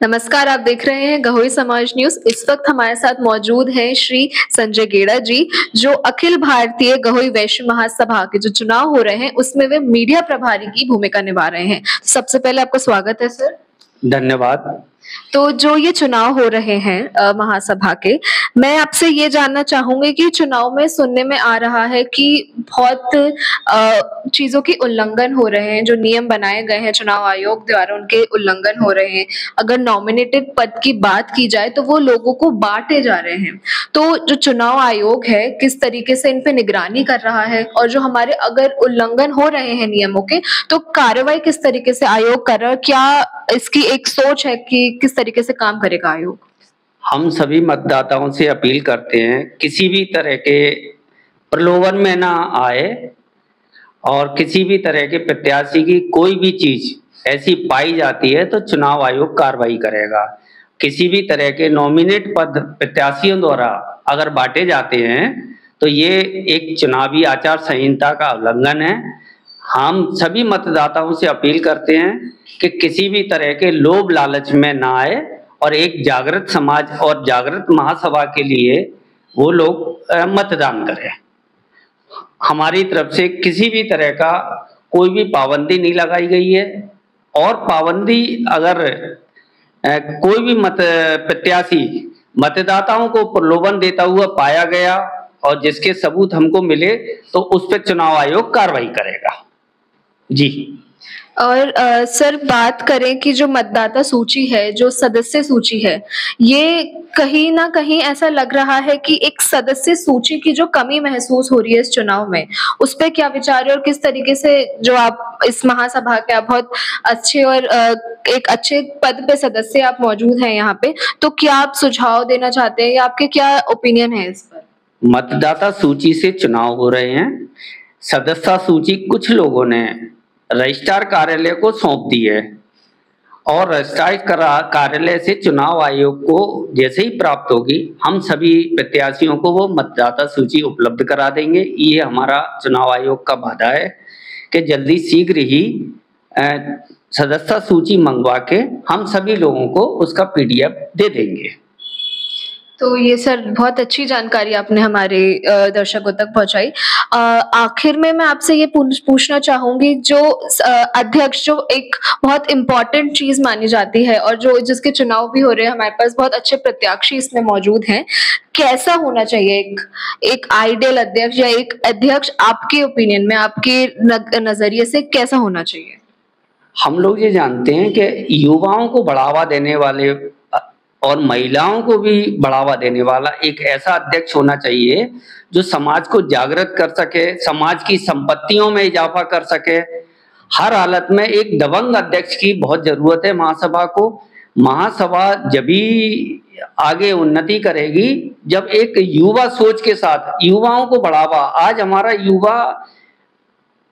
नमस्कार, आप देख रहे हैं गहोई समाज न्यूज। इस वक्त हमारे साथ मौजूद हैं श्री संजय गेड़ा जी, जो अखिल भारतीय गहोई वैश्य महासभा के जो चुनाव हो रहे हैं उसमें वे मीडिया प्रभारी की भूमिका निभा रहे हैं। सबसे पहले आपका स्वागत है सर। धन्यवाद। तो जो ये चुनाव हो रहे हैं महासभा के, मैं आपसे ये जानना चाहूंगी कि चुनाव में सुनने में आ रहा है कि बहुत चीजों की उल्लंघन हो रहे हैं, जो नियम बनाए गए हैं चुनाव आयोग द्वारा उनके उल्लंघन हो रहे हैं। अगर नॉमिनेटेड पद की बात की जाए तो वो लोगों को बांटे जा रहे हैं। तो जो चुनाव आयोग है किस तरीके से इन पे निगरानी कर रहा है, और जो हमारे अगर उल्लंघन हो रहे हैं नियमों के तो कार्रवाई किस तरीके से आयोग कर रहा है, क्या इसकी एक सोच है कि किस तरीके से काम करेगा आयोग? हम सभी मतदाताओं से अपील करते हैं किसी भी तरह के प्रलोभन में ना आए और किसी भी तरह के प्रत्याशी की कोई भी चीज ऐसी पाई जाती है तो चुनाव आयोग कार्रवाई करेगा। किसी भी तरह के नॉमिनेट पद प्रत्याशियों द्वारा अगर बांटे जाते हैं तो ये एक चुनावी आचार संहिता का उल्लंघन है। हम सभी मतदाताओं से अपील करते हैं कि किसी भी तरह के लोभ लालच में ना आए और एक जागृत समाज और जागृत महासभा के लिए वो लोग मतदान करें। हमारी तरफ से किसी भी तरह का कोई भी पाबंदी नहीं लगाई गई है, और पाबंदी अगर कोई भी प्रत्याशी मतदाताओं को प्रलोभन देता हुआ पाया गया और जिसके सबूत हमको मिले तो उस पर चुनाव आयोग कार्रवाई करेगा। जी। और सर, बात करें कि जो मतदाता सूची है, जो सदस्य सूची है, ये कहीं ना कहीं ऐसा लग रहा है कि एक सदस्य सूची की जो कमी महसूस हो रही है इस चुनाव में, उस पर क्या विचार है और किस तरीके से जो आप इस महासभा के आप बहुत अच्छे और एक अच्छे पद पे सदस्य आप मौजूद हैं यहाँ पे, तो क्या आप सुझाव देना चाहते हैं या आपके क्या ओपिनियन है इस पर? मतदाता सूची से चुनाव हो रहे हैं। सदस्य सूची कुछ लोगों ने रजिस्ट्रार कार्यालय को सौंप दी है और रजिस्ट्रार कार्यालय से चुनाव आयोग को जैसे ही प्राप्त होगी हम सभी प्रत्याशियों को वो मतदाता सूची उपलब्ध करा देंगे। ये हमारा चुनाव आयोग का वादा है कि जल्दी शीघ्र ही सदस्य सूची मंगवा के हम सभी लोगों को उसका PDF दे देंगे। तो ये सर बहुत अच्छी जानकारी आपने हमारे दर्शकों तक पहुंचाई। आखिर में मैं आपसे ये पूछना चाहूंगी, जो अध्यक्ष जो एक बहुत इम्पोर्टेंट चीज मानी जाती है और जो जिसके चुनाव भी हो रहे हैं, हमारे पास बहुत अच्छे प्रत्याशी इसमें मौजूद हैं, कैसा होना चाहिए एक आइडियल अध्यक्ष या एक अध्यक्ष आपके ओपिनियन में, आपके नजरिए से कैसा होना चाहिए? हम लोग ये जानते हैं कि युवाओं को बढ़ावा देने वाले और महिलाओं को भी बढ़ावा देने वाला एक ऐसा अध्यक्ष होना चाहिए जो समाज को जागृत कर सके, समाज की संपत्तियों में इजाफा कर सके। हर हालत में एक दबंग अध्यक्ष की बहुत जरूरत है महासभा को। महासभा जब भी आगे उन्नति करेगी जब एक युवा सोच के साथ युवाओं को बढ़ावा, आज हमारा युवा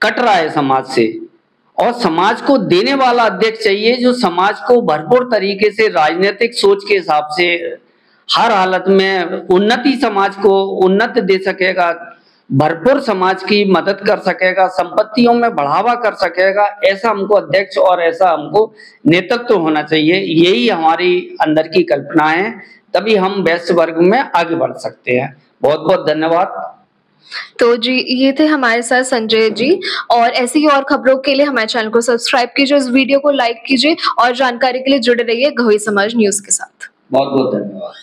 कट रहा है समाज से और समाज को देने वाला अध्यक्ष चाहिए जो समाज को भरपूर तरीके से राजनीतिक सोच के हिसाब से हर हालत में उन्नति, समाज को उन्नत दे सकेगा, भरपूर समाज की मदद कर सकेगा, संपत्तियों में बढ़ावा कर सकेगा। ऐसा हमको अध्यक्ष और ऐसा हमको नेतृत्व होना चाहिए। यही हमारी अंदर की कल्पना है, तभी हम वैश्य वर्ग में आगे बढ़ सकते हैं। बहुत बहुत धन्यवाद। तो जी, ये थे हमारे साथ संजय जी, और ऐसी ही और खबरों के लिए हमारे चैनल को सब्सक्राइब कीजिए, इस वीडियो को लाइक कीजिए और जानकारी के लिए जुड़े रहिए गहोई समाज न्यूज के साथ। बहुत बहुत धन्यवाद।